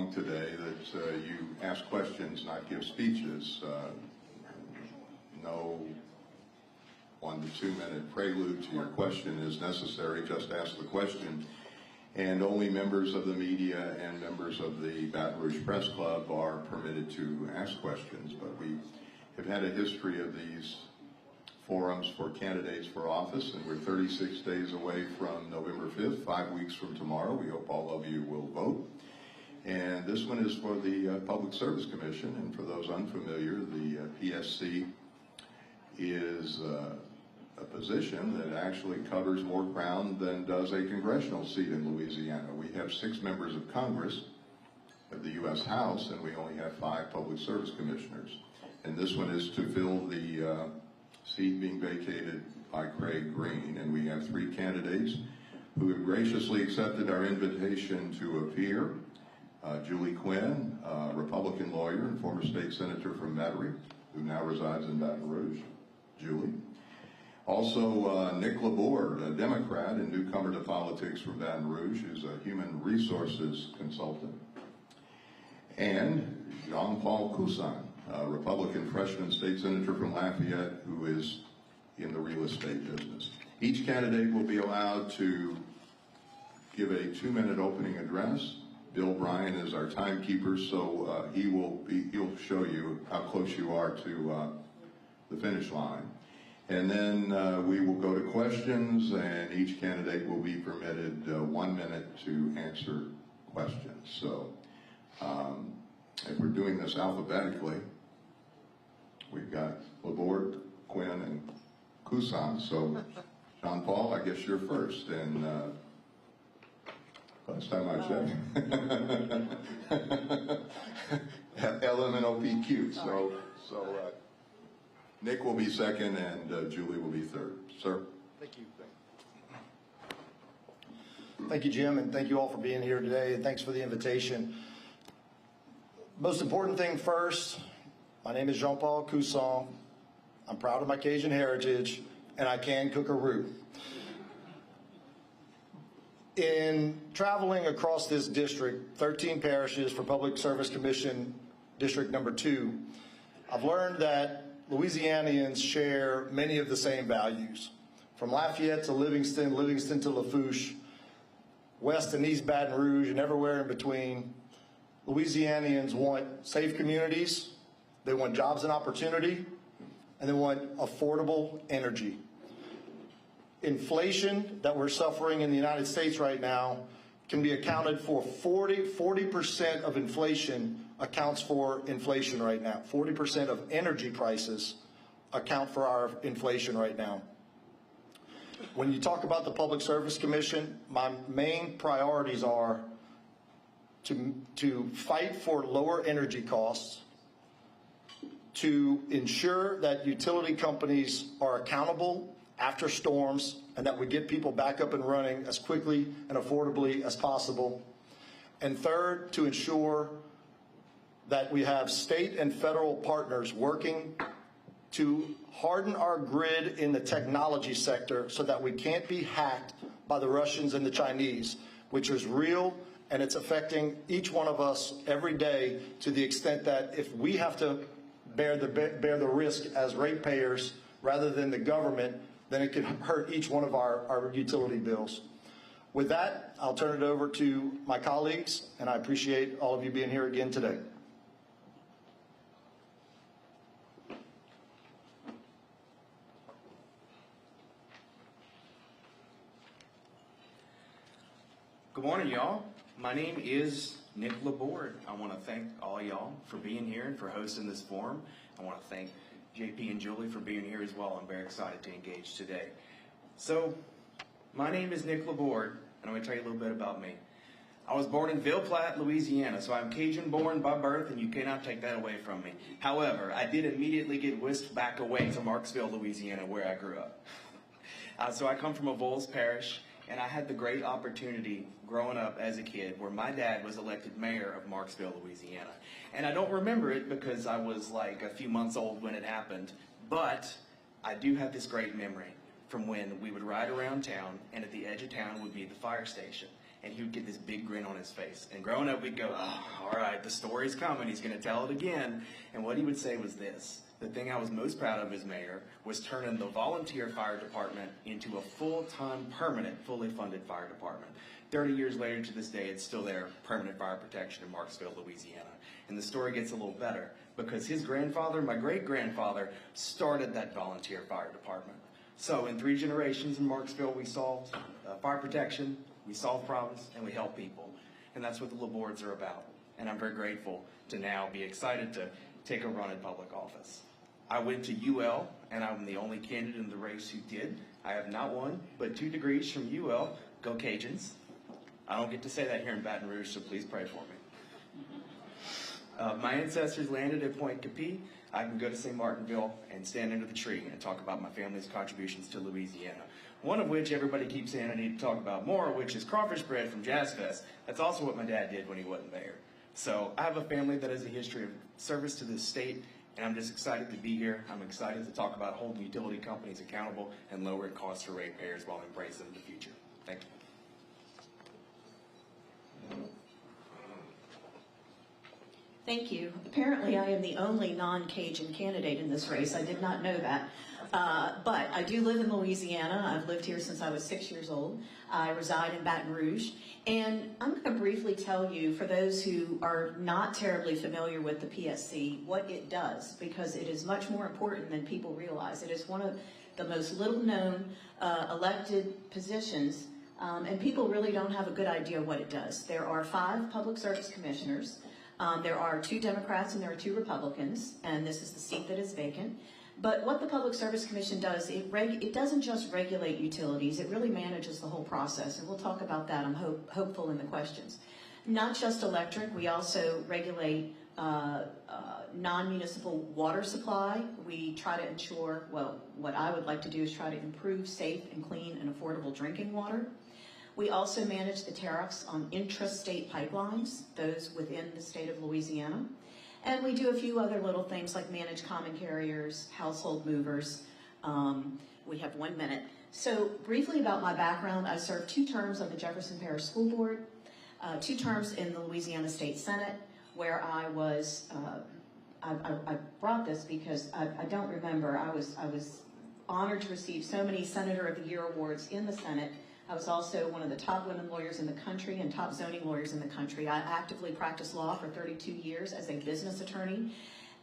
wrong today that you ask questions, not give speeches. No 1 to 2 minute prelude to your question is necessary. Just ask the question. And only members of the media and members of the Baton Rouge Press Club are permitted to ask questions. But we have had a history of these forums for candidates for office, and we're 36 days away from November 5th, 5 weeks from tomorrow. We hope all of you will vote. And this one is for the Public Service Commission, and for those unfamiliar, the PSC is a position that actually covers more ground than does a congressional seat in Louisiana. We have 6 members of Congress of the U.S. House, and we only have 5 Public Service Commissioners. And this one is to fill the seat being vacated by Craig Green, and we have 3 candidates who have graciously accepted our invitation to appear. Julie Quinn, a Republican lawyer and former state senator from Metairie, who now resides in Baton Rouge. Julie. Also, Nick Laborde, a Democrat and newcomer to politics from Baton Rouge, who's a human resources consultant. And Jean-Paul Coussan, a Republican freshman state senator from Lafayette, who is in the real estate business. Each candidate will be allowed to give a 2-minute opening address. Bill Bryan is our timekeeper, so he'll show you how close you are to the finish line. And then we will go to questions, and each candidate will be permitted 1 minute to answer questions. So if we're doing this alphabetically, we've got Laborde, Quinn, and Coussan. So Jean-Paul, I guess you're first. And last time I checked, LMNOPQ. So Nick will be second, and Julie will be third. Sir. Thank you. Thank you, Jim, and thank you all for being here today, and thanks for the invitation. Most important thing first, my name is Jean-Paul Coussan. I'm proud of my Cajun heritage, and I can cook a roux. In traveling across this district, 13 parishes for Public Service Commission District Number 2, I've learned that Louisianians share many of the same values. From Lafayette to Livingston, Livingston to Lafourche, West and East Baton Rouge, and everywhere in between, Louisianians want safe communities, they want jobs and opportunity, and they want affordable energy. Inflation that we're suffering in the United States right now can be accounted for 40% of inflation accounts for inflation right now. 40% of energy prices account for our inflation right now. When you talk about the Public Service Commission, my main priorities are to fight for lower energy costs, to ensure that utility companies are accountable after storms, and that we get people back up and running as quickly and affordably as possible. And third, to ensure that we have state and federal partners working to harden our grid in the technology sector so that we can't be hacked by the Russians and the Chinese, which is real, and it's affecting each one of us every day, to the extent that if we have to bear the risk as ratepayers rather than the government, then it could hurt each one of our utility bills. With that, I'll turn it over to my colleagues, and I appreciate all of you being here again today. Good morning, y'all. My name is Nick Laborde. I want to thank all y'all for being here and for hosting this forum. I want to thank JP and Julie for being here as well. I'm very excited to engage today. So, my name is Nick Laborde, and I'm going to tell you a little bit about me. I was born in Ville Platte, Louisiana, so I'm Cajun born by birth, and you cannot take that away from me. However, I did immediately get whisked back away to Marksville, Louisiana, where I grew up. So I come from a Voles parish, and I had the great opportunity growing up as a kid where my dad was elected mayor of Marksville, Louisiana. And I don't remember it because I was like a few months old when it happened, but I do have this great memory from when we would ride around town, and at the edge of town would be the fire station. and he would get this big grin on his face. And growing up, we'd go, oh, all right, the story's coming. He's going to tell it again. And what he would say was this: the thing I was most proud of as mayor was turning the volunteer fire department into a full-time, permanent, fully funded fire department. 30 years later to this day, it's still there, permanent fire protection in Marksville, Louisiana. And the story gets a little better because his grandfather, my great-grandfather, started that volunteer fire department. So in 3 generations in Marksville, we solved fire protection, we solved problems, and we help people. And that's what the Labordes are about. And I'm very grateful to now be excited to take a run in public office. I went to UL, and I'm the only candidate in the race who did. I have not 1, but 2 degrees from UL. Go Cajuns. I don't get to say that here in Baton Rouge, so please pray for me. My ancestors landed at Point Capee. I can go to St. Martinville and stand under the tree and talk about my family's contributions to Louisiana. One of which everybody keeps saying I need to talk about more, which is crawfish bread from Jazz Fest. That's also what my dad did when he wasn't there. So I have a family that has a history of service to this state, and I'm just excited to be here. I'm excited to talk about holding utility companies accountable and lowering costs for ratepayers while embracing the future. Thank you. Thank you. Apparently, I am the only non-Cajun candidate in this race. I did not know that. But I do live in Louisiana. I've lived here since I was 6 years old. I reside in Baton Rouge. And I'm going to briefly tell you, for those who are not terribly familiar with the PSC, what it does, because it is much more important than people realize. It is one of the most little-known elected positions, and people really don't have a good idea what it does. There are 5 public service commissioners. There are 2 Democrats and there are 2 Republicans, and this is the seat that is vacant. But what the Public Service Commission does, it doesn't just regulate utilities, it really manages the whole process, and we'll talk about that, I'm hopeful, in the questions. Not just electric, we also regulate non-municipal water supply. We try to ensure, well, what I would like to do is try to improve safe and clean and affordable drinking water. We also manage the tariffs on intrastate pipelines, those within the state of Louisiana. And we do a few other little things like manage common carriers, household movers. We have 1 minute. So briefly about my background, I served 2 terms on the Jefferson Parish School Board, 2 terms in the Louisiana State Senate, where I was, I brought this because I don't remember, I was honored to receive so many Senator of the Year awards in the Senate. I was also one of the top women lawyers in the country and top zoning lawyers in the country. I actively practiced law for 32 years as a business attorney.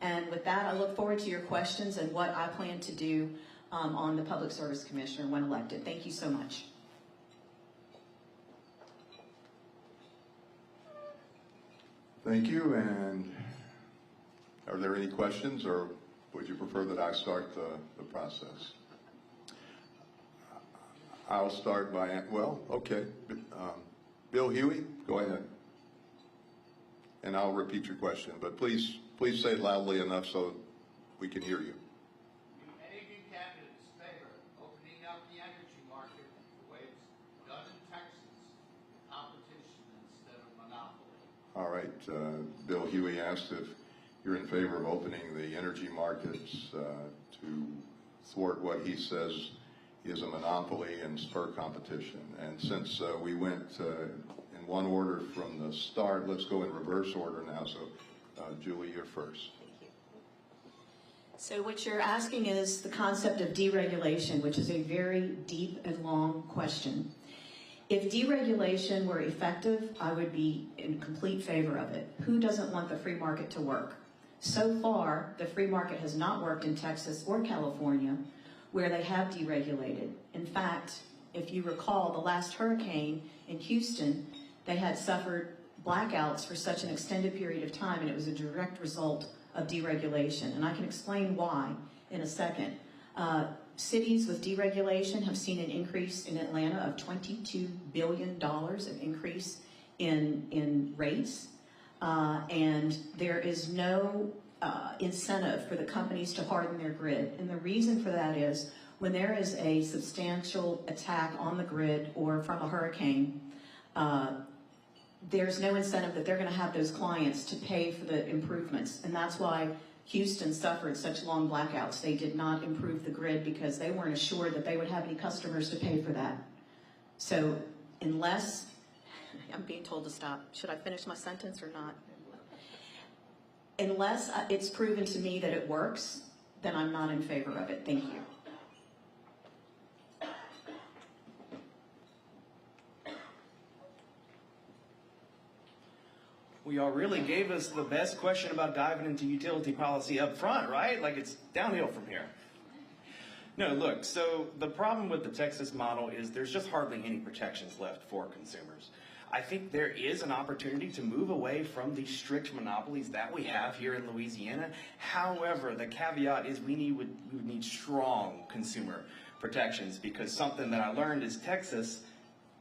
And with that, I look forward to your questions and what I plan to do on the Public Service Commissioner when elected. Thank you so much. Thank you. And are there any questions, or would you prefer that I start the process? I'll start by, well, okay. Bill Huey, go ahead. And I'll repeat your question, but please say it loudly enough so we can hear you. Any of you candidates favor opening up the energy market the way it's done in Texas, competition instead of monopoly? All right. Bill Huey asked if you're in favor of opening the energy markets to thwart what he says is a monopoly and spur competition. And since we went in one order from the start, let's go in reverse order now. So Julie, you're first. So what you're asking is the concept of deregulation, which is a very deep and long question. If deregulation were effective, I would be in complete favor of it. Who doesn't want the free market to work? So far, the free market has not worked in Texas or California, where they have deregulated. In fact, if you recall, the last hurricane in Houston, they had suffered blackouts for such an extended period of time, and it was a direct result of deregulation. And I can explain why in a second. Cities with deregulation have seen an increase in Atlanta of $22 billion of increase in rates, and there is no incentive for the companies to harden their grid. And the reason for that is when there is a substantial attack on the grid or from a hurricane, there's no incentive that they're going to have those clients to pay for the improvements. And that's why Houston suffered such long blackouts. They did not improve the grid because they weren't assured that they would have any customers to pay for that. So unless I'm being told to stop. Should I finish my sentence or not? Unless it's proven to me that it works, then I'm not in favor of it. Thank you. Well, y'all really gave us the best question about diving into utility policy up front, right? Like it's downhill from here. No, look, so the problem with the Texas model is there's just hardly any protections left for consumers. I think there is an opportunity to move away from the strict monopolies that we have here in Louisiana. However, the caveat is we would need strong consumer protections, because something that I learned is Texas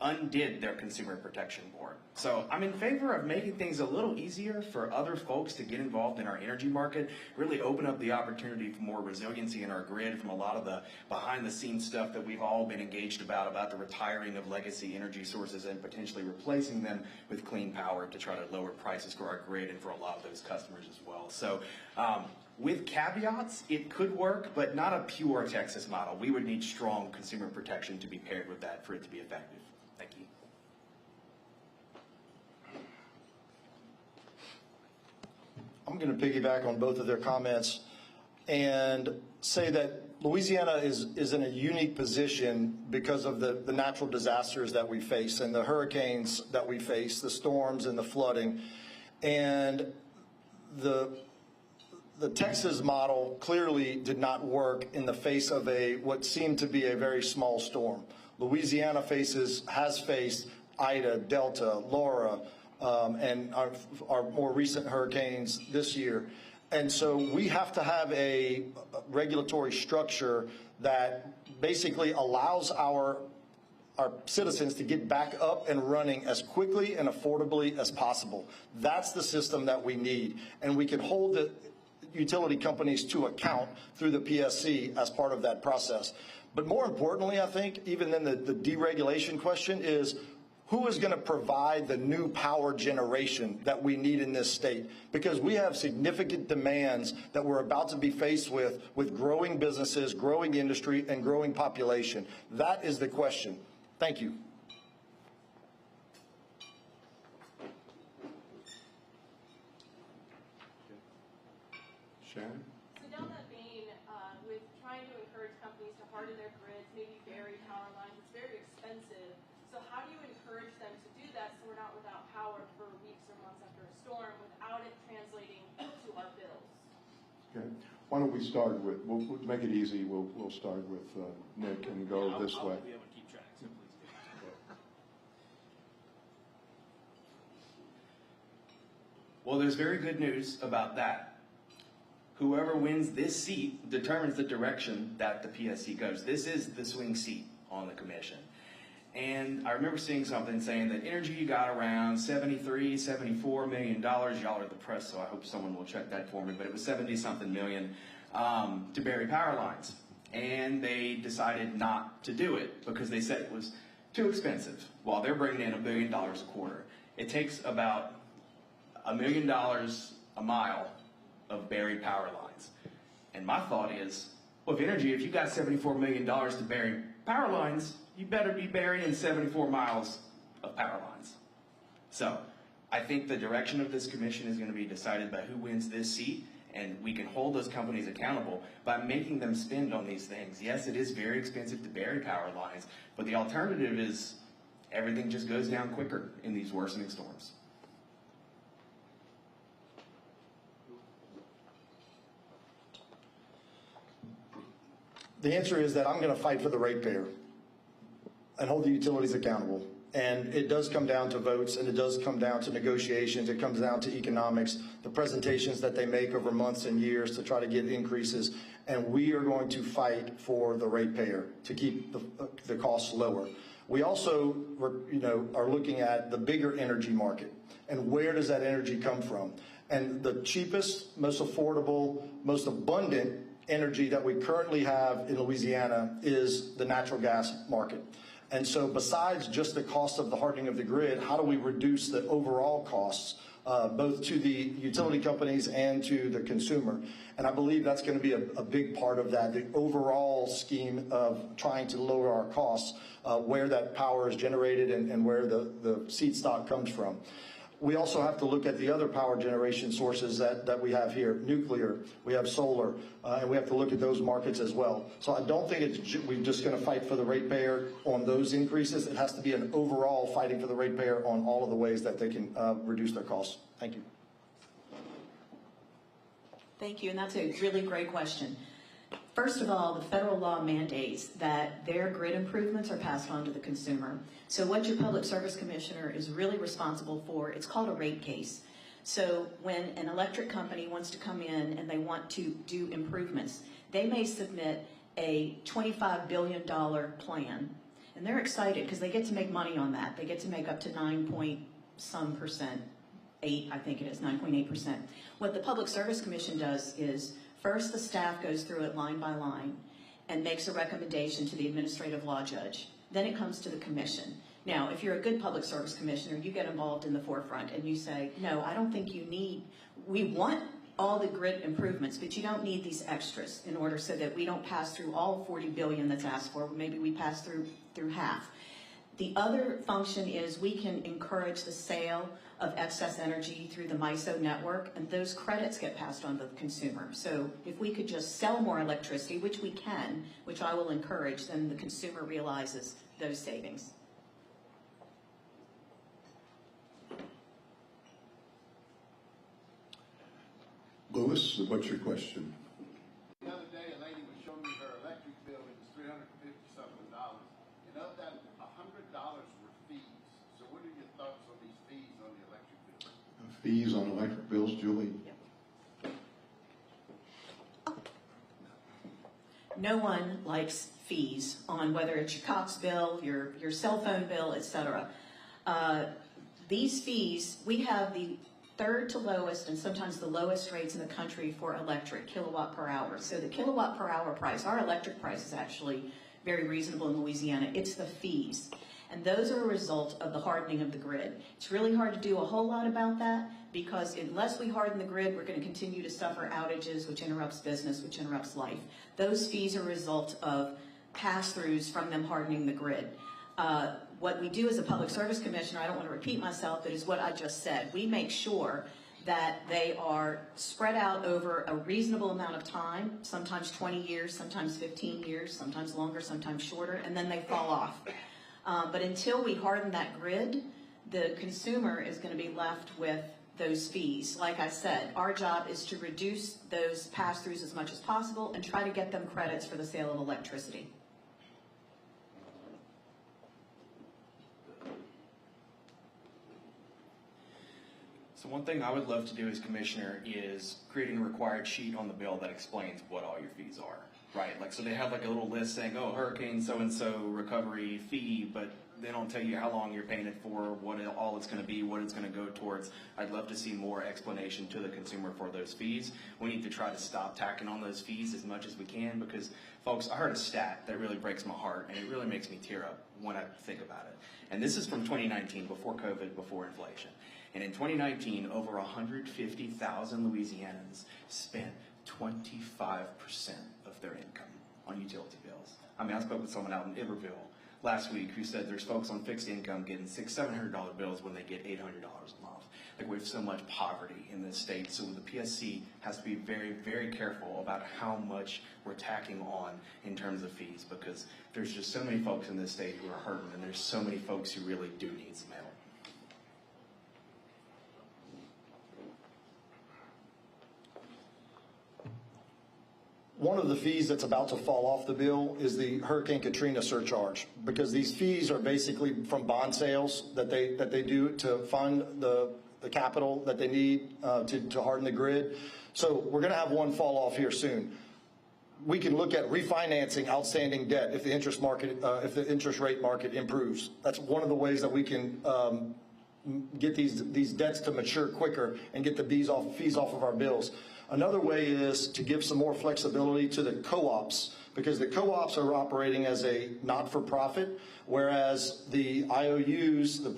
undid their consumer protection board. So I'm in favor of making things a little easier for other folks to get involved in our energy market, really open up the opportunity for more resiliency in our grid from a lot of the behind the scenes stuff that we've all been engaged about the retiring of legacy energy sources and potentially replacing them with clean power to try to lower prices for our grid and for a lot of those customers as well. So with caveats, it could work, but not a pure Texas model. We would need strong consumer protection to be paired with that for it to be effective. Thank you. I'm going to piggyback on both of their comments and say that Louisiana is in a unique position because of the natural disasters that we face and the hurricanes that we face, the storms and the flooding. And the Texas model clearly did not work in the face of what seemed to be a very small storm. Louisiana has faced Ida, Delta, Laura, and our more recent hurricanes this year. And so we have to have a regulatory structure that basically allows our citizens to get back up and running as quickly and affordably as possible. That's the system that we need. And we can hold the utility companies to account through the PSC as part of that process. But more importantly, I think, even then the deregulation question is, who is going to provide the new power generation that we need in this state? Because we have significant demands that we're about to be faced with growing businesses, growing industry, and growing population. That is the question. Thank you. Shannon? So down that vein, with trying to encourage companies to harden their grids, maybe bury power lines, it's very expensive. So how do you encourage them to do that so we're not without power for weeks or months after a storm without it translating to our bills? Okay. Why don't we start with, we'll make it easy, we'll start with Nick and go this way. I'll be able to keep track, so please do. Well, there's very good news about that. Whoever wins this seat determines the direction that the PSC goes. This is the swing seat on the commission. And I remember seeing something saying that energy got around $74 million. Y'all are the press, so I hope someone will check that for me. But it was 70-something million to bury power lines. And they decided not to do it because they said it was too expensive, while they're bringing in $1 billion a quarter. It takes about $1 million a mile of buried power lines. And my thought is, well, if you got $74 million to bury power lines, you better be burying 74 miles of power lines. So I think the direction of this commission is going to be decided by who wins this seat, and we can hold those companies accountable by making them spend on these things. Yes, it is very expensive to bury power lines, but the alternative is everything just goes down quicker in these worsening storms. The answer is that I'm going to fight for the ratepayer and hold the utilities accountable. And it does come down to votes, and it does come down to negotiations. It comes down to economics, the presentations that they make over months and years to try to get increases. And we are going to fight for the ratepayer to keep the costs lower. We also, are looking at the bigger energy market and where does that energy come from? And the cheapest, most affordable, most abundant energy that we currently have in Louisiana is the natural gas market. And so besides just the cost of the hardening of the grid, how do we reduce the overall costs both to the utility companies and to the consumer. And I believe that's going to be a big part of that, the overall scheme of trying to lower our costs, where that power is generated and where the seed stock comes from. We also have to look at the other power generation sources that we have here, nuclear, we have solar, and we have to look at those markets as well. So I don't think we're just going to fight for the ratepayer on those increases. It has to be an overall fighting for the ratepayer on all of the ways that they can reduce their costs. Thank you. Thank you, and that's a really great question. First of all, the federal law mandates that their grid improvements are passed on to the consumer. So what your Public Service Commissioner is really responsible for, it's called a rate case. So when an electric company wants to come in and they want to do improvements, they may submit a $25 billion plan. And they're excited because they get to make money on that. They get to make up to 9.some%, 8, I think it is, 9.8%. What the Public Service Commission does is, first, the staff goes through it line by line and makes a recommendation to the administrative law judge. Then it comes to the commission. Now, if you're a good public service commissioner, you get involved in the forefront and you say, no, I don't think you need, we want all the grid improvements, but you don't need these extras in order so that we don't pass through all 40 billion that's asked for. Maybe we pass through half. The other function is we can encourage the sale of excess energy through the MISO network, and those credits get passed on to the consumer. So if we could just sell more electricity, which we can, which I will encourage, then the consumer realizes those savings. Lewis, what's your question? The other day, a lady was showing me her electric bill. It was $350-something, and of that, $100 were fees. So what are your thoughts on these fees on the electric bill? Fees on electric bills, Julie? No one likes fees on whether it's your Cox bill, your cell phone bill, etc. These fees, we have the third to lowest and sometimes the lowest rates in the country for electric, kilowatt per hour. So the kilowatt per hour price, our electric price is actually very reasonable in Louisiana. It's the fees. And those are a result of the hardening of the grid. It's really hard to do a whole lot about that because unless we harden the grid, we're going to continue to suffer outages, which interrupts business, which interrupts life. Those fees are a result of pass-throughs from them hardening the grid. What we do as a public service commissioner, I don't want to repeat myself, but is what I just said. We make sure that they are spread out over a reasonable amount of time, sometimes 20 years, sometimes 15 years, sometimes longer, sometimes shorter, and then they fall off. But until we harden that grid, the consumer is going to be left with those fees. Like I said, our job is to reduce those pass-throughs as much as possible and try to get them credits for the sale of electricity. So one thing I would love to do as commissioner is creating a required sheet on the bill that explains what all your fees are, right? Like, so they have like a little list saying, oh, hurricane so-and-so recovery fee, but they don't tell you how long you're paying it for, what all it's going to be, what it's going to go towards. I'd love to see more explanation to the consumer for those fees. We need to try to stop tacking on those fees as much as we can because, folks, I heard a stat that really breaks my heart and it really makes me tear up when I think about it. And this is from 2019, before COVID, before inflation. And in 2019, over 150,000 Louisianans spent 25% of their income on utility bills. I mean, I spoke with someone out in Iberville last week who said there's folks on fixed income getting $600-700 bills when they get $800 a month. Like, we have so much poverty in this state, so the PSC has to be very, very careful about how much we're tacking on in terms of fees because there's just so many folks in this state who are hurting and there's so many folks who really do need some help. One of the fees that's about to fall off the bill is the Hurricane Katrina surcharge, because these fees are basically from bond sales that they do to fund the capital that they need to harden the grid. So we're going to have one fall off here soon. We can look at refinancing outstanding debt if the interest rate market improves. That's one of the ways that we can get these debts to mature quicker and get the fees off of our bills. Another way is to give some more flexibility to the co-ops, because the co-ops are operating as a not-for-profit, whereas the IOUs, the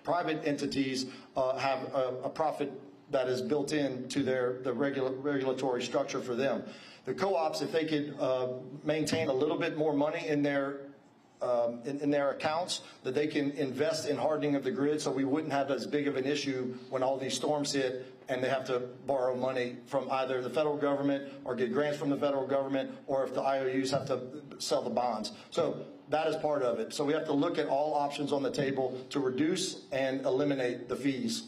private entities have a profit that is built into the regulatory structure for them. The co-ops, if they could maintain a little bit more money in their accounts, that they can invest in hardening of the grid, so we wouldn't have as big of an issue when all these storms hit and they have to borrow money from either the federal government or get grants from the federal government, or if the IOUs have to sell the bonds. So that is part of it. So we have to look at all options on the table to reduce and eliminate the fees.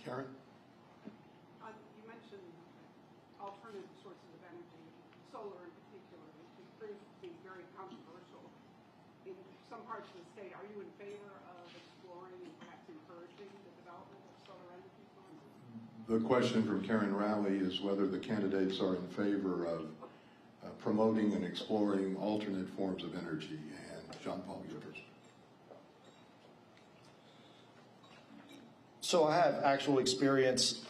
Karen? You mentioned alternative sources of energy, solar in particular, which proves to be very controversial in some parts of the state. Are you in favor of exploring and perhaps encouraging the development of solar energy sources? The question from Karen Rowley is whether the candidates are in favor of promoting and exploring alternate forms of energy. And Jean-Paul, you're first. So I have actual experience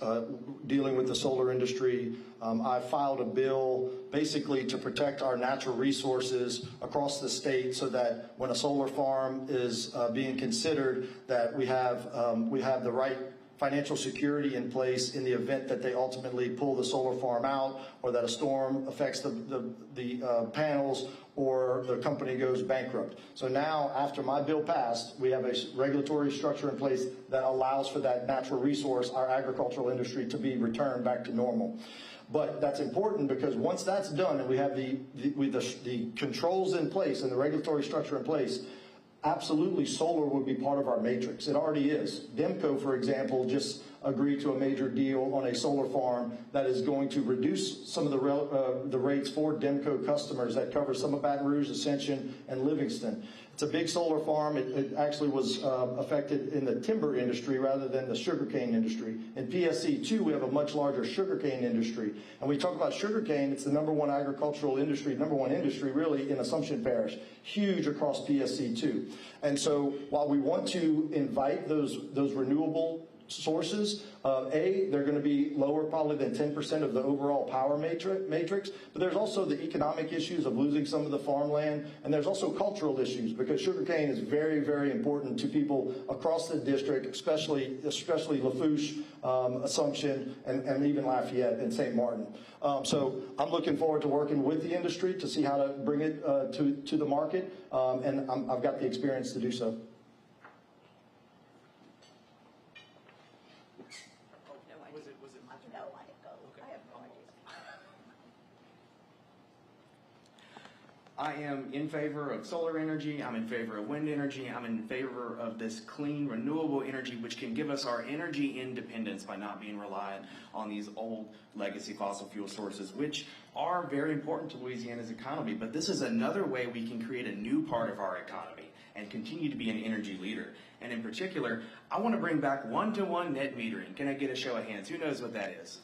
dealing with the solar industry. I filed a bill basically to protect our natural resources across the state, so that when a solar farm is being considered, that we have the right financial security in place in the event that they ultimately pull the solar farm out, or that a storm affects the panels, or the company goes bankrupt. So now, after my bill passed, we have a regulatory structure in place that allows for that natural resource, our agricultural industry, to be returned back to normal. But that's important, because once that's done and we have the controls in place and the regulatory structure in place, absolutely solar would be part of our matrix. It already is. DEMCO, for example, just agreed to a major deal on a solar farm that is going to reduce some of the rates for DEMCO customers that cover some of Baton Rouge, Ascension, and Livingston. It's a big solar farm. It actually was affected in the timber industry rather than the sugarcane industry. In PSC 2, we have a much larger sugarcane industry. And we talk about sugarcane, it's the #1 agricultural industry, #1 industry really in Assumption Parish, huge across PSC 2. And so while we want to invite those renewable sources, they're going to be lower probably than 10% of the overall power matrix, but there's also the economic issues of losing some of the farmland, and there's also cultural issues, because sugarcane is very, very important to people across the district, especially Lafourche, Assumption, and even Lafayette and St. Martin. So I'm looking forward to working with the industry to see how to bring it to the market, and I've got the experience to do so. I am in favor of solar energy, I'm in favor of wind energy, I'm in favor of this clean, renewable energy, which can give us our energy independence by not being reliant on these old legacy fossil fuel sources, which are very important to Louisiana's economy. But this is another way we can create a new part of our economy and continue to be an energy leader. And in particular, I want to bring back one-to-one net metering. Can I get a show of hands? Who knows what that is?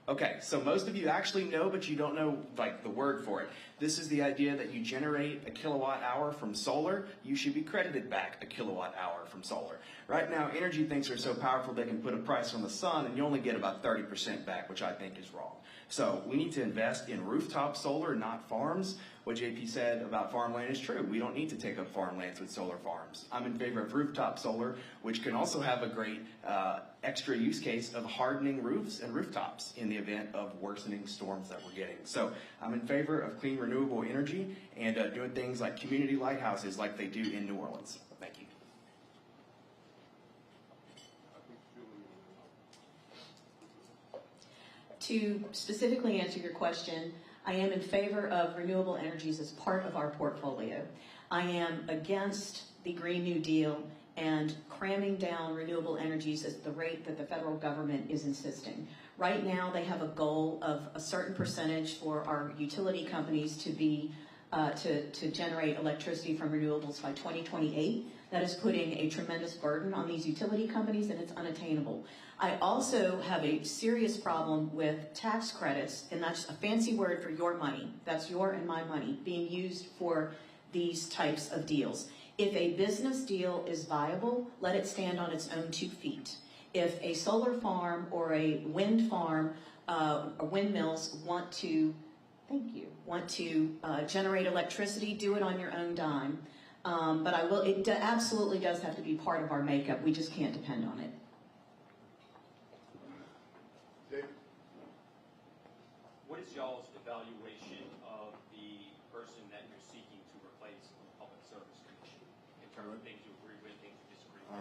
Okay, so most of you actually know, but you don't know like the word for it. This is the idea that you generate a kilowatt hour from solar, you should be credited back a kilowatt hour from solar. Right now, energy thinks are so powerful they can put a price on the sun and you only get about 30% back, which I think is wrong. So we need to invest in rooftop solar, not farms. What JP said about farmland is true. We don't need to take up farmlands with solar farms. I'm in favor of rooftop solar, which can also have a great extra use case of hardening roofs and rooftops in the event of worsening storms that we're getting. So I'm in favor of clean renewable energy and doing things like community lighthouses like they do in New Orleans. Thank you. To specifically answer your question, I am in favor of renewable energies as part of our portfolio. I am against the Green New Deal and cramming down renewable energies at the rate that the federal government is insisting. Right now, they have a goal of a certain percentage for our utility companies to be to generate electricity from renewables by 2028. That is putting a tremendous burden on these utility companies, and it's unattainable. I also have a serious problem with tax credits, and that's a fancy word for your money. That's your and my money being used for these types of deals. If a business deal is viable, let it stand on its own 2 feet. If a solar farm or a wind farm or windmills want to Thank you. Want to generate electricity, do it on your own dime. But it absolutely does have to be part of our makeup. We just can't depend on it. What is y'all's evaluation of the person that you're seeking to replace on the Public Service Commission in terms of things you agree with, things you disagree with?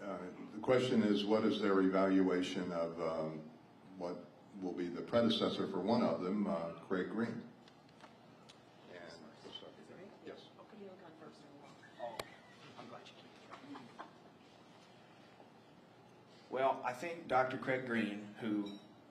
All right. The question is, what is their evaluation of what will be the predecessor for one of them, Craig Green? And, yes. Well, I think Dr. Craig Green, who,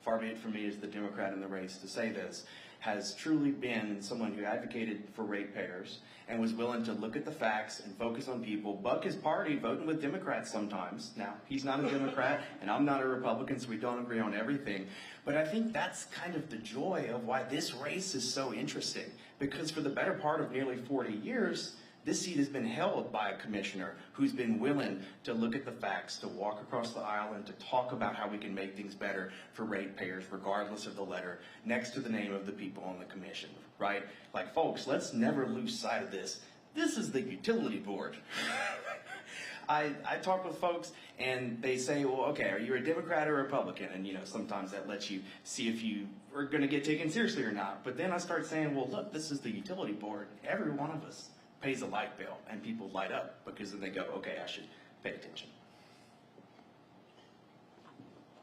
far be it from me as the Democrat in the race to say this, has truly been someone who advocated for ratepayers and was willing to look at the facts and focus on people, buck his party, voting with Democrats sometimes. Now, he's not a Democrat, and I'm not a Republican, so we don't agree on everything. But I think that's kind of the joy of why this race is so interesting, because for the better part of nearly 40 years, this seat has been held by a commissioner who's been willing to look at the facts, to walk across the aisle, and to talk about how we can make things better for ratepayers, regardless of the letter next to the name of the people on the commission, right? Like, folks, let's never lose sight of this. This is the utility board. I talk with folks, and they say, well, okay, are you a Democrat or Republican? And, sometimes that lets you see if you are going to get taken seriously or not. But then I start saying, well, look, this is the utility board. Every one of us pays a light bill, and people light up because then they go, okay, I should pay attention.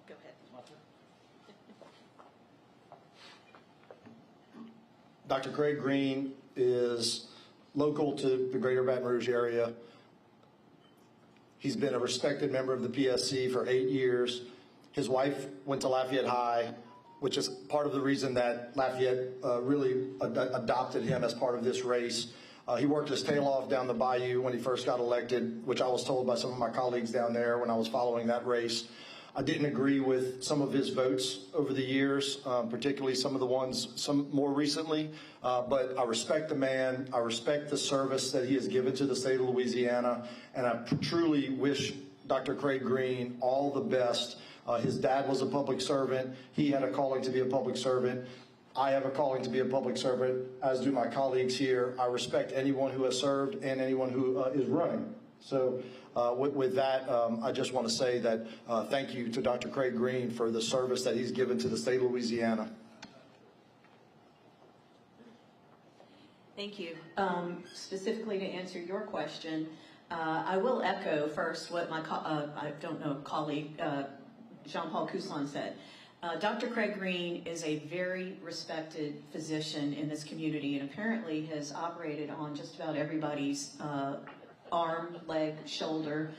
Go ahead. Dr. Craig Green is local to the greater Baton Rouge area. He's been a respected member of the PSC for 8 years. His wife went to Lafayette High, which is part of the reason that Lafayette really adopted him as part of this race. He worked his tail off down the bayou when he first got elected, which I was told by some of my colleagues down there when I was following that race. I didn't agree with some of his votes over the years, particularly some of the ones more recently, but I respect the man. I respect the service that he has given to the state of Louisiana, and I truly wish Dr. Craig Green all the best. His dad was a public servant. He had a calling to be a public servant. I have a calling to be a public servant, as do my colleagues here. I respect anyone who has served and anyone who is running. So with that, I just want to say that thank you to Dr. Craig Green for the service that he's given to the state of Louisiana. Thank you. Specifically to answer your question, I will echo first what my colleague Jean-Paul Coussan said. Dr. Craig Green is a very respected physician in this community and apparently has operated on just about everybody's arm, leg, shoulder.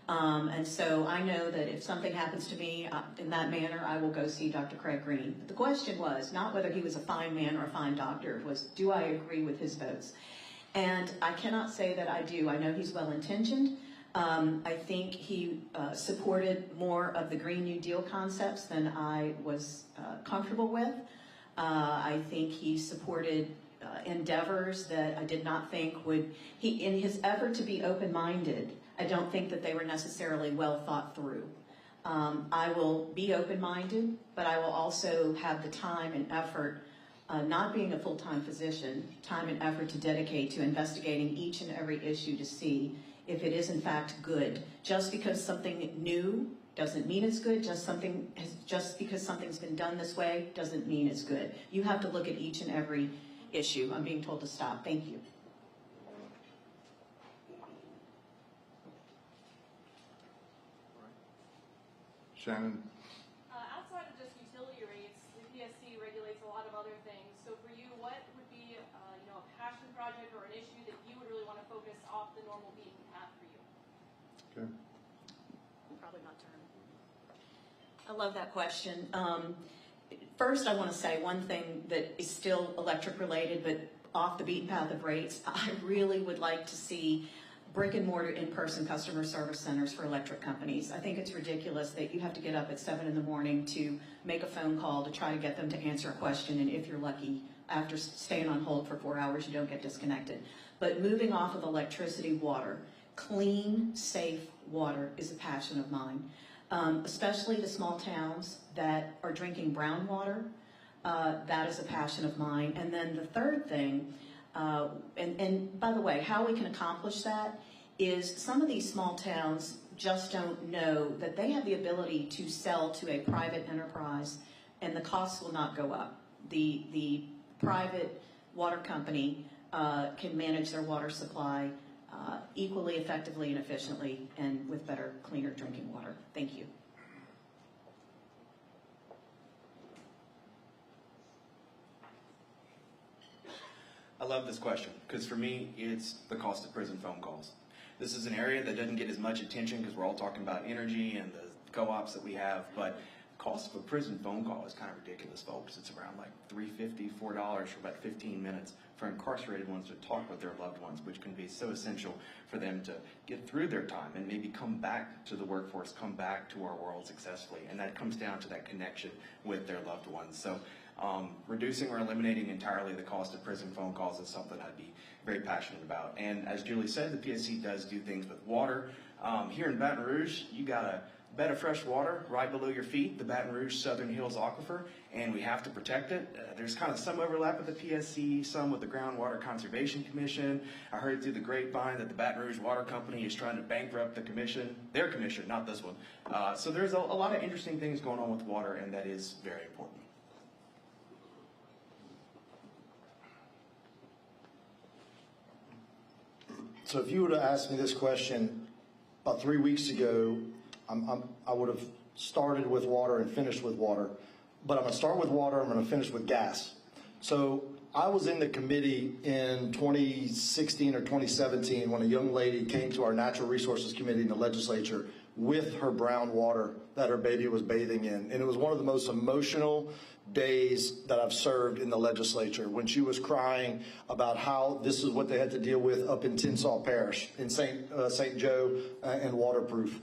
And so I know that if something happens to me in that manner, I will go see Dr. Craig Green. But the question was not whether he was a fine man or a fine doctor, it was, do I agree with his votes? And I cannot say that I do. I know he's well-intentioned. I think he supported more of the Green New Deal concepts than I was comfortable with. I think he supported endeavors that I did not think would, in his effort to be open-minded, I don't think that they were necessarily well thought through. I will be open-minded, but I will also have the time and effort, not being a full-time physician, time and effort to dedicate to investigating each and every issue to see if it is in fact good. Just because something new doesn't mean it's good. Just because something's been done this way doesn't mean it's good. You have to look at each and every issue. I'm being told to stop. Thank you. Shannon? Outside of just utility rates, the PSC regulates a lot of other things. So for you, what would be a passion project or an issue that you would really want to focus off the normal beaten path for you? Okay. Probably not turn. I love that question. First, I want to say one thing that is still electric related, but off the beaten path of rates. I really would like to see brick and mortar in-person customer service centers for electric companies. I think it's ridiculous that you have to get up at 7 in the morning to make a phone call to try to get them to answer a question, and if you're lucky, after staying on hold for 4 hours, you don't get disconnected. But moving off of electricity, water, clean, safe water is a passion of mine. Especially the small towns that are drinking brown water. that is a passion of mine. And then the third thing, and by the way, how we can accomplish that is some of these small towns just don't know that they have the ability to sell to a private enterprise and the costs will not go up. The private water company can manage their water supply equally effectively and efficiently and with better, cleaner drinking water. Thank you. I love this question because for me, it's the cost of prison phone calls. This is an area that doesn't get as much attention because we're all talking about energy and the co-ops that we have, but the cost of a prison phone call is kind of ridiculous, folks. It's around like $3.50, $4 for about 15 minutes for incarcerated ones to talk with their loved ones, which can be so essential for them to get through their time and maybe come back to the workforce, come back to our world successfully. And that comes down to that connection with their loved ones. So reducing or eliminating entirely the cost of prison phone calls is something I'd be very passionate about. And as Julie said, the PSC does do things with water. Here in Baton Rouge, you got a bed of fresh water right below your feet, the Baton Rouge Southern Hills Aquifer, and we have to protect it. There's kind of some overlap with the PSC, some with the Groundwater Conservation Commission. I heard through the grapevine that the Baton Rouge Water Company is trying to bankrupt the commission, their commission, not this one. So there's a lot of interesting things going on with water, and that is very important. So if you would have asked me this question about 3 weeks ago, I would have started with water and finished with water. But I'm going to start with water, I'm going to finish with gas. So I was in the committee in 2016 or 2017 when a young lady came to our Natural Resources Committee in the legislature with her brown water that her baby was bathing in. And it was one of the most emotional days that I've served in the legislature, when she was crying about how this is what they had to deal with up in Tinsall Parish in St. Joe and Waterproof.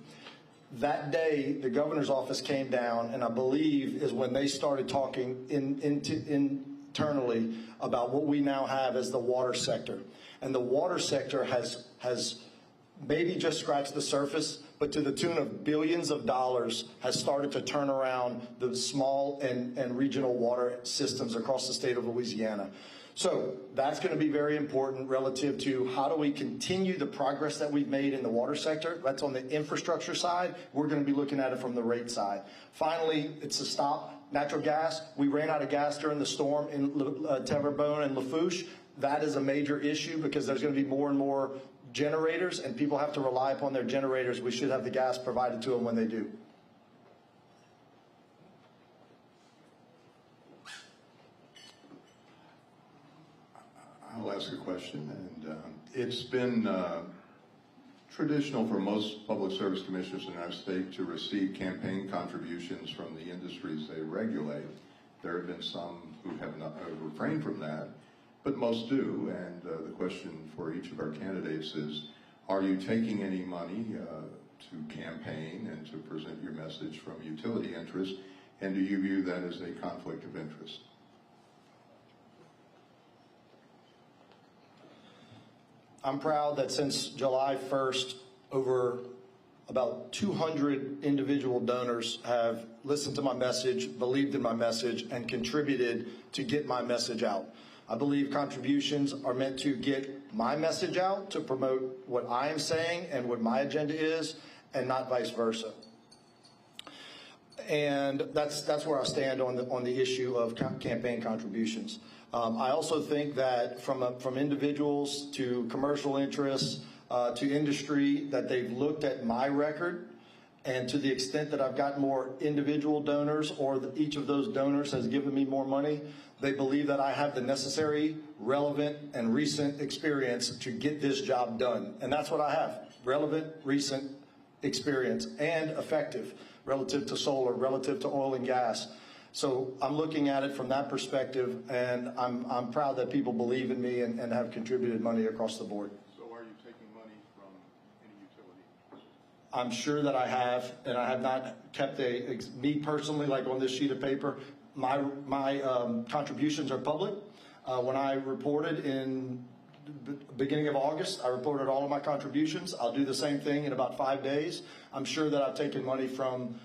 That day, the governor's office came down, and I believe is when they started talking internally about what we now have as the water sector. And the water sector has maybe just scratched the surface, but to the tune of billions of dollars has started to turn around the small and regional water systems across the state of Louisiana. So that's going to be very important relative to how do we continue the progress that we've made in the water sector. That's on the infrastructure side. We're going to be looking at it from the rate side. Finally, it's a stop. Natural gas. We ran out of gas during the storm in Terrebonne and Lafourche. That is a major issue because there's going to be more and more generators, and people have to rely upon their generators. We should have the gas provided to them when they do. I'll ask a question, and it's been traditional for most public service commissioners in our state to receive campaign contributions from the industries they regulate. There have been some who have not refrained from that, but most do. And the question for each of our candidates is, are you taking any money to campaign and to present your message from utility interest? And do you view that as a conflict of interest? I'm proud that since July 1st, over about 200 individual donors have listened to my message, believed in my message, and contributed to get my message out. I believe contributions are meant to get my message out, to promote what I am saying and what my agenda is, and not vice versa. And that's where I stand on the issue of campaign contributions. I also think that from individuals to commercial interests to industry, that they've looked at my record, and to the extent that I've got more individual donors, or each of those donors has given me more money, they believe that I have the necessary, relevant, and recent experience to get this job done. And that's what I have: relevant, recent experience, and effective relative to solar, relative to oil and gas. So I'm looking at it from that perspective, and I'm proud that people believe in me and have contributed money across the board. So are you taking money from any utility? I'm sure that I have, and I have not kept me personally, like on this sheet of paper, my contributions are public. When I reported in the beginning of August, I reported all of my contributions. I'll do the same thing in about 5 days. I'm sure that I've taken money from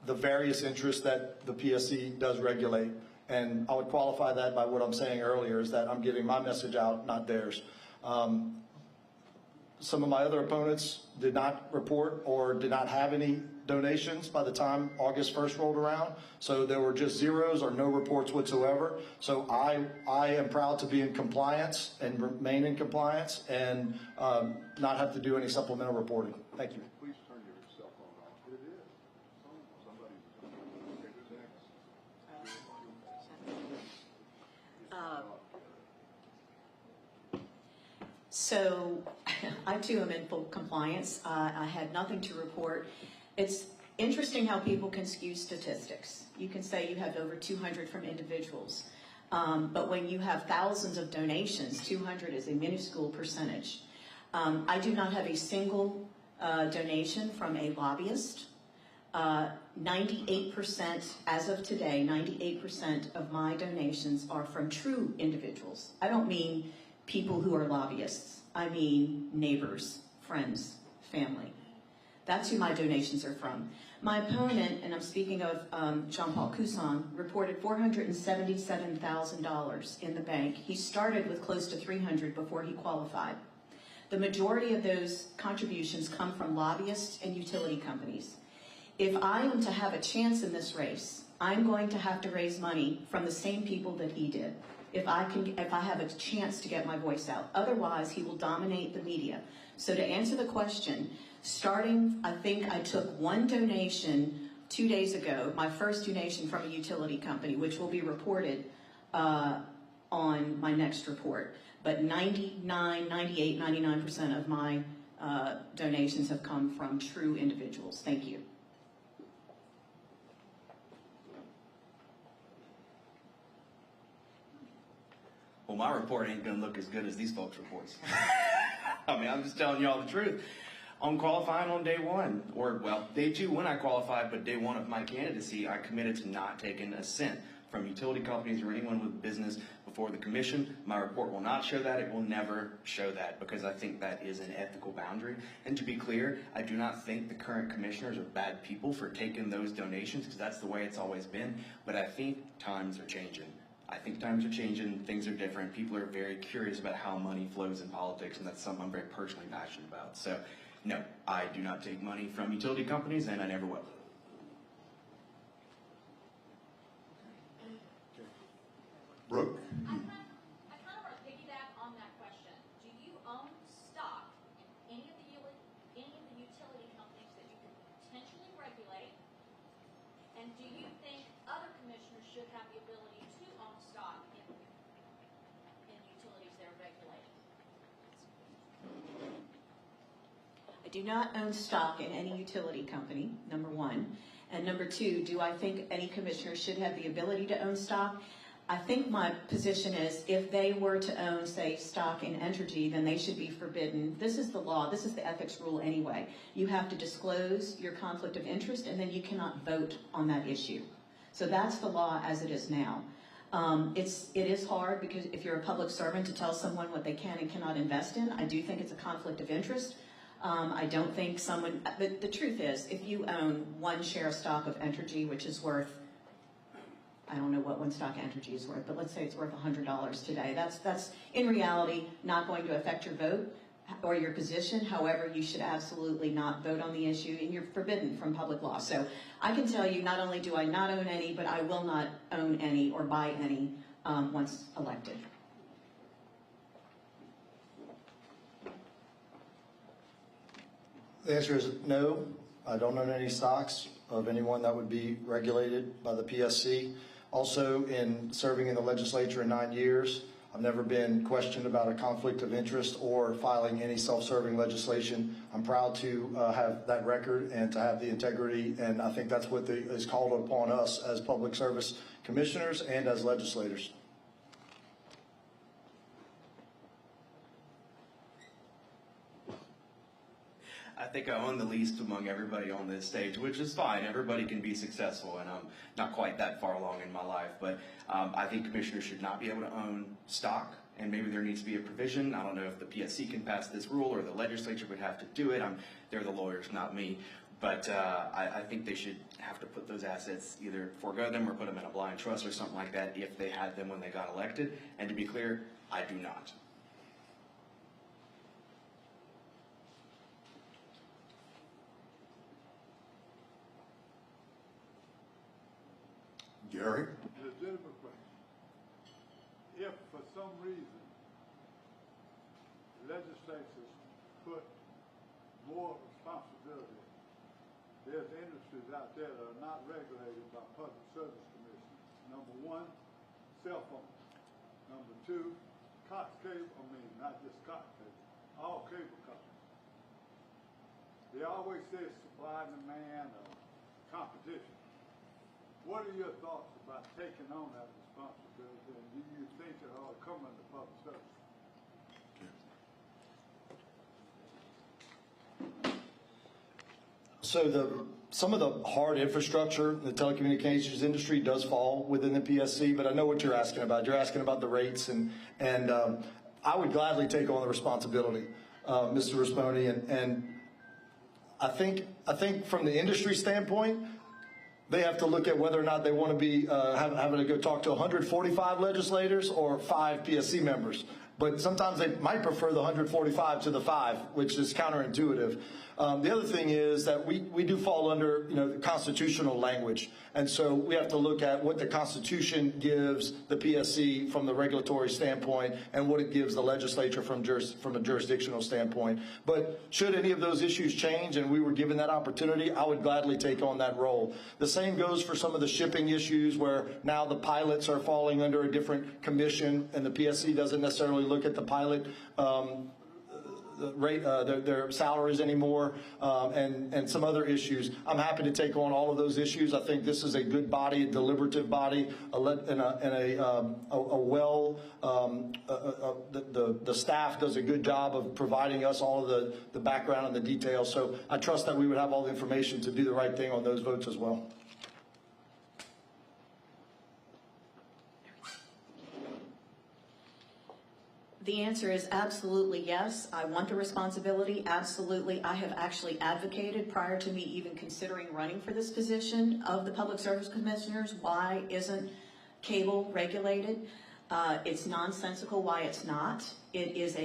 the various interests that the PSC does regulate. And I would qualify that by what I'm saying earlier, is that I'm giving my message out, not theirs. Some of my other opponents did not report or did not have any donations by the time August 1st rolled around. So there were just zeros or no reports whatsoever. So I am proud to be in compliance and remain in compliance and not have to do any supplemental reporting. Thank you. Please turn your cell phone off. It is. Somebody. Okay, who's next? So I too am in full compliance. I had nothing to report. It's interesting how people can skew statistics. You can say you have over 200 from individuals, but when you have thousands of donations, 200 is a minuscule percentage. I do not have a single donation from a lobbyist. 98%, as of today, 98% of my donations are from true individuals. I don't mean people who are lobbyists. I mean neighbors, friends, family. That's who my donations are from. My opponent, and I'm speaking of Jean-Paul Coussan, reported $477,000 in the bank. He started with close to $300 before he qualified. The majority of those contributions come from lobbyists and utility companies. If I am to have a chance in this race, I'm going to have to raise money from the same people that he did. If I have a chance to get my voice out. Otherwise, he will dominate the media. So to answer the question, starting, I think I took one donation 2 days ago, my first donation from a utility company, which will be reported on my next report. But 99, 98, 99% of my donations have come from true individuals. Thank you. Well, my report ain't gonna look as good as these folks' reports. I mean, I'm just telling you all the truth. On qualifying on day one, or well, day two when I qualified, but day one of my candidacy, I committed to not taking a cent from utility companies or anyone with business before the commission. My report will not show that. It will never show that because I think that is an ethical boundary. And to be clear, I do not think the current commissioners are bad people for taking those donations because that's the way it's always been. But I think times are changing. I think times are changing, things are different. People are very curious about how money flows in politics, and that's something I'm very personally passionate about. So, no, I do not take money from utility companies, and I never will. Brooke? I kind of want to piggyback on that question. Do you own stock in any of the utility companies that you could potentially regulate? And do you think other commissioners should have the ability to own stock in utilities they're regulating? I do not own stock in any utility company, number one. And number two, do I think any commissioner should have the ability to own stock? I think my position is if they were to own, say, stock in Entergy, then they should be forbidden. This is the law. This is the ethics rule anyway. You have to disclose your conflict of interest, and then you cannot vote on that issue. So that's the law as it is now. It is hard because if you're a public servant to tell someone what they can and cannot invest in, I do think it's a conflict of interest. I don't think someone, but the truth is, if you own one share of stock of Entergy, which is worth, I don't know what one stock Entergy is worth, but let's say it's worth $100 today. That's in reality not going to affect your vote or your position. However, you should absolutely not vote on the issue, and you're forbidden from public law. So I can tell you, not only do I not own any, but I will not own any or buy any once elected. The answer is no. I don't own any stocks of anyone that would be regulated by the PSC. Also, in serving in the legislature in 9 years, I've never been questioned about a conflict of interest or filing any self-serving legislation. I'm proud to have that record and to have the integrity, and I think that's what is called upon us as public service commissioners and as legislators. I think I own the least among everybody on this stage, which is fine. Everybody can be successful, and I'm not quite that far along in my life. But I think commissioners should not be able to own stock, and maybe there needs to be a provision. I don't know if the PSC can pass this rule or the legislature would have to do it. They're the lawyers, not me. But I think they should have to put those assets, either forego them or put them in a blind trust or something like that if they had them when they got elected. And to be clear, I do not. Gary? Legitimate question. If for some reason legislatures put more responsibility, there's industries out there that are not regulated by Public Service Commission. Number one, cell phone. Number two, Cox cable, not just Cox cable, all cable companies. They always say supply and demand or competition. What are your thoughts about taking on that responsibility, and do you think it ought to come under public service? So some of the hard infrastructure, the telecommunications industry does fall within the PSC, but I know what you're asking about. You're asking about the rates, and I would gladly take on the responsibility, Mr. Risponi, and I think from the industry standpoint, they have to look at whether or not they want to be having to go talk to 145 legislators or 5 PSC members. But sometimes they might prefer the 145 to the 5, which is counterintuitive. The other thing is that we do fall under the constitutional language, and so we have to look at what the Constitution gives the PSC from the regulatory standpoint and what it gives the legislature from a jurisdictional standpoint. But should any of those issues change and we were given that opportunity, I would gladly take on that role. The same goes for some of the shipping issues where now the pilots are falling under a different commission and the PSC doesn't necessarily look at the pilot rate, their salaries anymore, and some other issues. I'm happy to take on all of those issues. I think this is a good body, a deliberative body, the staff does a good job of providing us all of the background and the details. So I trust that we would have all the information to do the right thing on those votes as well. The answer is absolutely yes. I want the responsibility, absolutely. I have actually advocated prior to me even considering running for this position of the Public Service Commissioners. Why isn't cable regulated? It's nonsensical why it's not. It is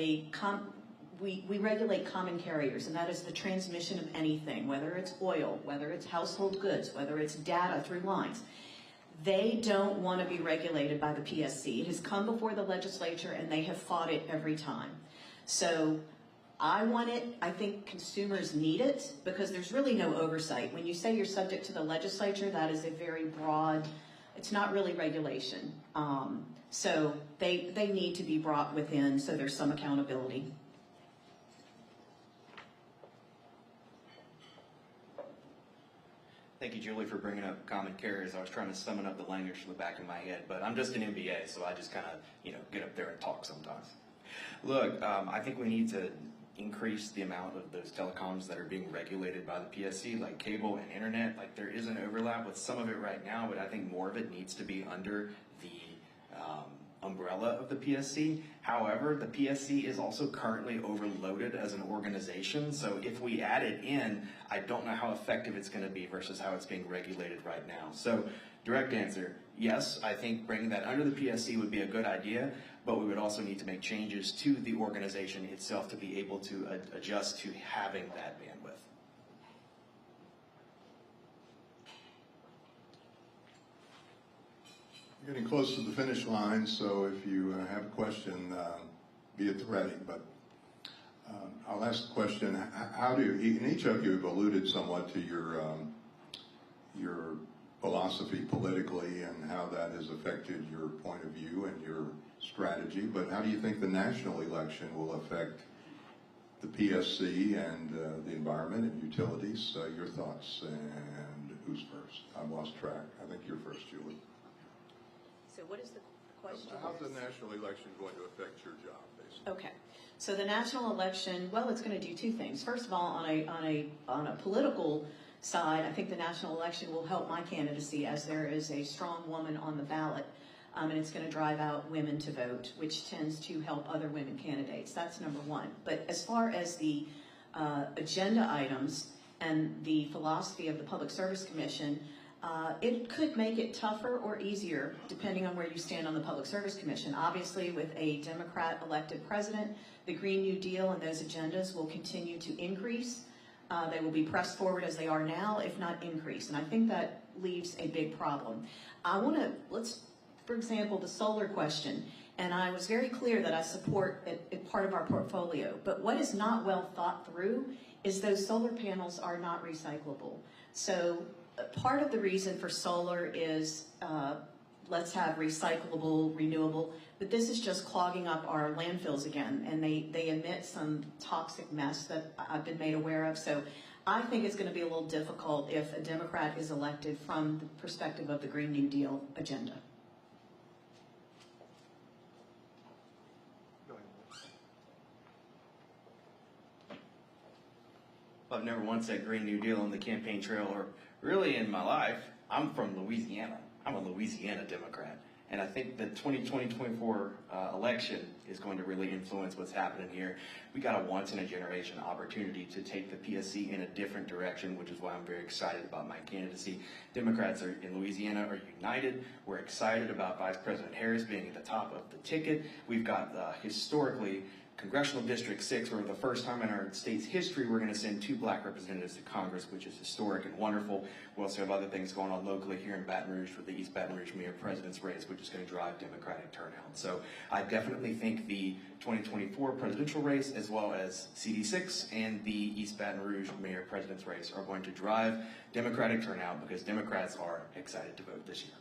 we regulate common carriers, and that is the transmission of anything, whether it's oil, whether it's household goods, whether it's data through lines. They don't want to be regulated by the PSC. It has come before the legislature and they have fought it every time. So I want it. I think consumers need it because there's really no oversight. When you say you're subject to the legislature, that is a very broad, it's not really regulation. So they need to be brought within so there's some accountability. Thank you, Julie, for bringing up common carriers. I was trying to summon up the language from the back of my head, but I'm just an MBA, so I just kind of, get up there and talk sometimes. Look, I think we need to increase the amount of those telecoms that are being regulated by the PSC, like cable and internet. Like, there is an overlap with some of it right now, but I think more of it needs to be under the umbrella of the PSC. However, the PSC is also currently overloaded as an organization, so if we add it in, I don't know how effective it's going to be versus how it's being regulated right now. So, direct answer, yes, I think bringing that under the PSC would be a good idea, but we would also need to make changes to the organization itself to be able to adjust to having that bandwidth. Getting close to the finish line, so if you have a question, be at the ready. But I'll ask the question: how do you, and each of you have alluded somewhat to your philosophy politically and how that has affected your point of view and your strategy. But how do you think the national election will affect the PSC and the environment and utilities? Your thoughts, and who's first? I've lost track. I think you're first, Julie. So what is the question? How's the national election going to affect your job, basically? Okay. So the national election, well, it's going to do two things. First of all, on a political side, I think the national election will help my candidacy as there is a strong woman on the ballot, and it's going to drive out women to vote, which tends to help other women candidates. That's number one. But as far as the agenda items, and the philosophy of the Public Service Commission, it could make it tougher or easier depending on where you stand on the Public Service Commission. Obviously, with a Democrat elected president, the Green New Deal and those agendas will continue to increase. They will be pressed forward as they are now, if not increase. And I think that leaves a big problem. Let's, for example, the solar question. And I was very clear that I support it part of our portfolio. But what is not well thought through is those solar panels are not recyclable. So part of the reason for solar is let's have recyclable, renewable, but this is just clogging up our landfills again, and they emit some toxic mess that I've been made aware of. So I think it's going to be a little difficult if a Democrat is elected from the perspective of the Green New Deal agenda. I've never once said Green New Deal on the campaign trail, or really in my life. I'm from Louisiana. I'm a Louisiana Democrat. And I think the 2024 election is going to really influence what's happening here. We got a once-in-a-generation opportunity to take the PSC in a different direction, which is why I'm very excited about my candidacy. Democrats in Louisiana are united. We're excited about Vice President Harris being at the top of the ticket. We've got historically Congressional District 6, where the first time in our state's history we're going to send 2 black representatives to Congress, which is historic and wonderful. We also have other things going on locally here in Baton Rouge for the East Baton Rouge Mayor President's race, which is going to drive Democratic turnout. So I definitely think the 2024 presidential race, as well as CD6 and the East Baton Rouge Mayor President's race, are going to drive Democratic turnout because Democrats are excited to vote this year.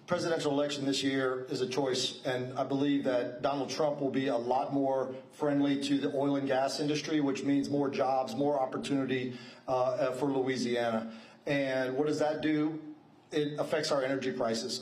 Presidential election this year is a choice, and I believe that Donald Trump will be a lot more friendly to the oil and gas industry, which means more jobs, more opportunity for Louisiana. And what does that do? It affects our energy prices,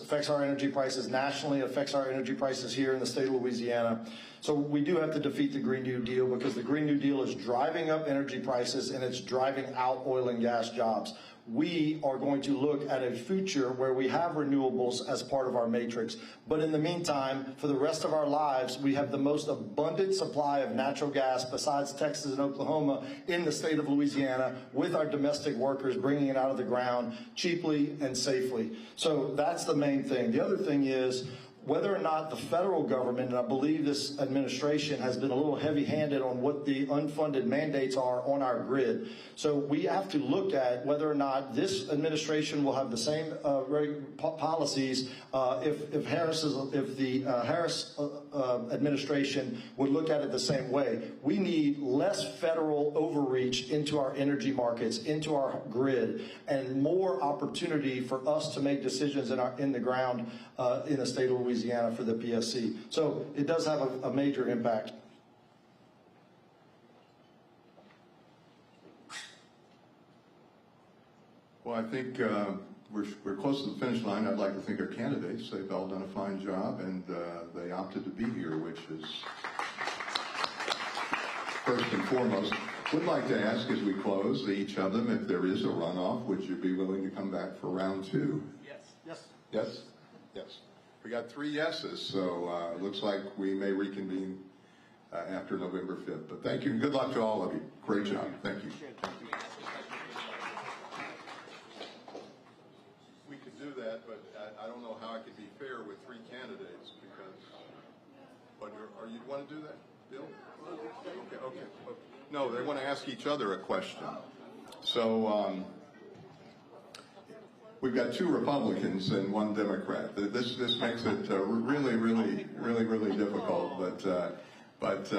nationally, affects our energy prices here in the state of Louisiana. So we do have to defeat the Green New Deal, because the Green New Deal is driving up energy prices and it's driving out oil and gas jobs. We are going to look at a future where we have renewables as part of our matrix. But in the meantime, for the rest of our lives, we have the most abundant supply of natural gas besides Texas and Oklahoma in the state of Louisiana, with our domestic workers bringing it out of the ground cheaply and safely. So that's the main thing. The other thing is whether or not the federal government, and I believe this administration has been a little heavy-handed on what the unfunded mandates are on our grid. So we have to look at whether or not this administration will have the same policies if the Harris administration would look at it the same way. We need less federal overreach into our energy markets, into our grid, and more opportunity for us to make decisions in the ground in the state of Louisiana for the PSC. So it does have a major impact. Well, I think we're close to the finish line. I'd like to thank our candidates. They've all done a fine job, and they opted to be here, which is first and foremost. Would like to ask as we close each of them, if there is a runoff, would you be willing to come back for round 2? Yes. Yes. Yes? Yes. We got 3 yeses, so it looks like we may reconvene after November 5th. But thank you, and good luck to all of you. Great job. Thank you. We could do that, but I don't know how I could be fair with 3 candidates because. But are you want to do that, Bill? Okay. No, they want to ask each other a question. So. We've got 2 Republicans and 1 Democrat. This makes it really difficult. But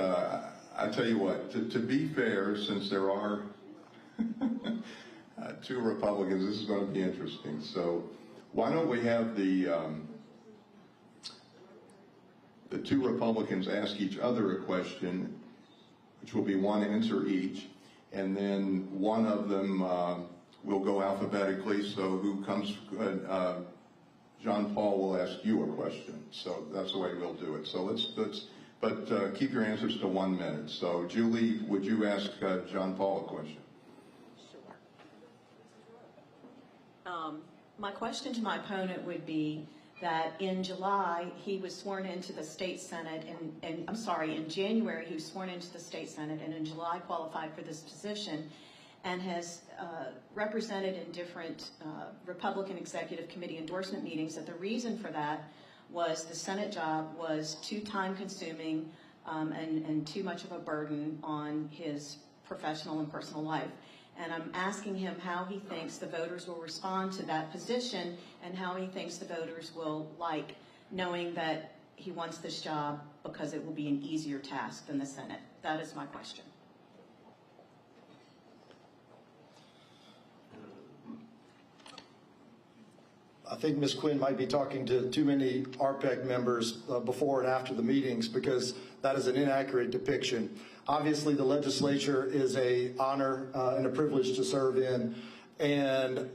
I tell you what, to be fair, since there are 2 Republicans, this is going to be interesting. So why don't we have the 2 Republicans ask each other a question, which will be 1 answer each, and then one of them. We'll go alphabetically, so who comes, Jean-Paul will ask you a question. So that's the way we'll do it. So but keep your answers to 1 minute. So Julie, would you ask Jean-Paul a question? Sure. My question to my opponent would be, that in July, he was sworn into the state Senate, and I'm sorry, in January, he was sworn into the state Senate, and in July qualified for this position, and has represented in different Republican Executive Committee endorsement meetings that the reason for that was the Senate job was too time-consuming and too much of a burden on his professional and personal life. And I'm asking him how he thinks the voters will respond to that position and how he thinks the voters will like knowing that he wants this job because it will be an easier task than the Senate. That is my question. I think Ms. Quinn might be talking to too many RPEC members before and after the meetings, because that is an inaccurate depiction. Obviously, the legislature is an honor and a privilege to serve in, and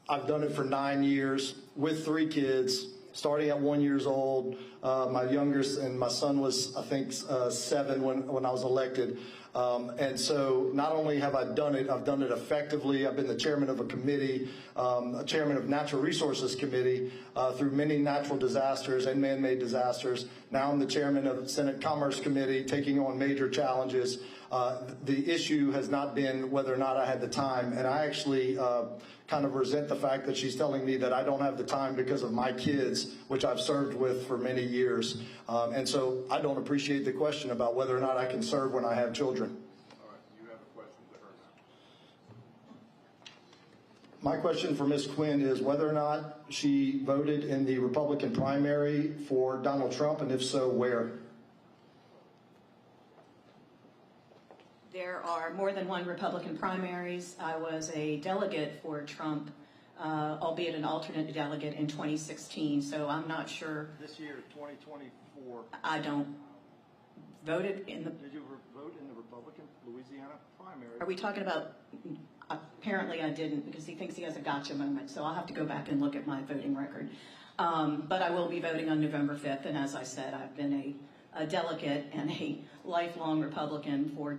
I've done it for 9 years with 3 kids, starting at 1 year old. My youngest and my son was, I think, 7 when I was elected. And so not only have I done it, I've done it effectively. I've been the chairman of a committee, chairman of Natural Resources Committee through many natural disasters and man-made disasters. Now I'm the chairman of the Senate Commerce Committee, taking on major challenges. The issue has not been whether or not I had the time, and I actually kind of resent the fact that she's telling me that I don't have the time because of my kids, which I've served with for many years. And so I don't appreciate the question about whether or not I can serve when I have children. All right, you have a question to her now. My question for Ms. Quinn is whether or not she voted in the Republican primary for Donald Trump, and if so, where? There are more than one Republican primaries. I was a delegate for Trump, albeit an alternate delegate in 2016, so I'm not sure. This year, 2024. I don't voted in the. Did you vote in the Republican Louisiana primary? Are we talking about? Apparently I didn't, because he thinks he has a gotcha moment, so I'll have to go back and look at my voting record. But I will be voting on November 5th, and as I said, I've been a delegate and a lifelong Republican for,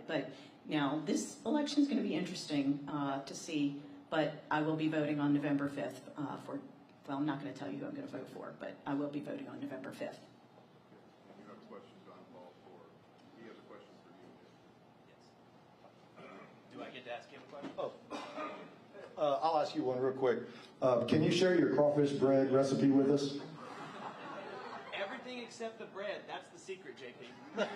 but now this election is going to be interesting to see, but I will be voting on November 5th for, well, I'm not going to tell you who I'm going to vote for, but I will be voting on November 5th. You have a question, Jean-Paul, he has a question for you. Yes. Do I get to ask him a question? Oh, I'll ask you one real quick. Can you share your crawfish bread recipe with us? Everything except the bread. That's the secret, JP.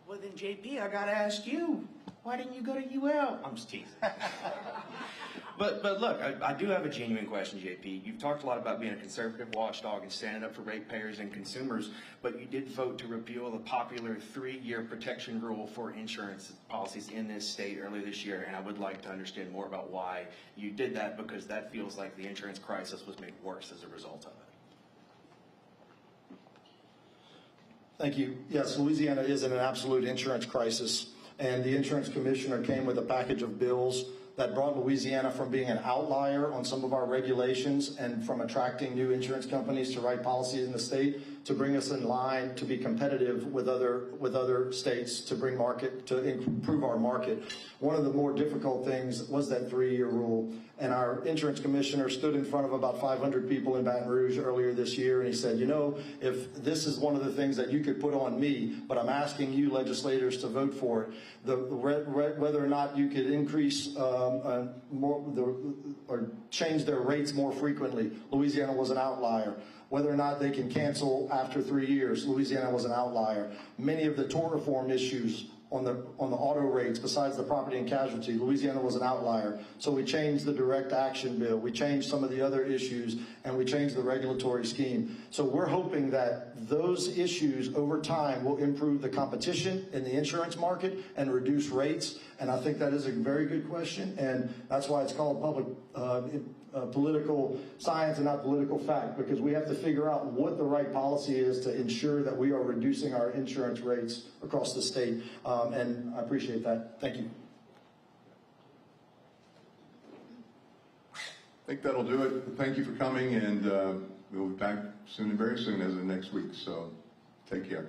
Well, then, JP, I got to ask you, why didn't you go to UL? I'm just teasing. But look, I do have a genuine question, JP. You've talked a lot about being a conservative watchdog and standing up for ratepayers and consumers, but you did vote to repeal the popular 3-year protection rule for insurance policies in this state earlier this year, and I would like to understand more about why you did that, because that feels like the insurance crisis was made worse as a result of it. Thank you. Yes, Louisiana is in an absolute insurance crisis, and the insurance commissioner came with a package of bills that brought Louisiana from being an outlier on some of our regulations and from attracting new insurance companies to write policies in the state to bring us in line to be competitive with other states to bring market, to improve our market. One of the more difficult things was that 3-year rule. And our insurance commissioner stood in front of about 500 people in Baton Rouge earlier this year, and he said, you know, if this is one of the things that you could put on me, but I'm asking you legislators to vote for it, whether or not you could increase or change their rates more frequently, Louisiana was an outlier. Whether or not they can cancel after 3 years, Louisiana was an outlier. Many of the tort reform issues on the auto rates, besides the property and casualty, Louisiana was an outlier. So we changed the direct action bill, we changed some of the other issues, and we changed the regulatory scheme. So we're hoping that those issues over time will improve the competition in the insurance market and reduce rates. And I think that is a very good question, and that's why it's called public political science and not political fact, because we have to figure out what the right policy is to ensure that we are reducing our insurance rates across the state. And I appreciate that. Thank you. I think that'll do it. Thank you for coming, and we'll be back soon and very soon, as of next week. So take care.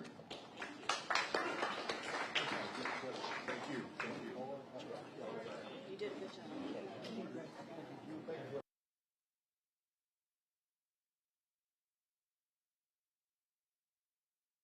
You did a good job.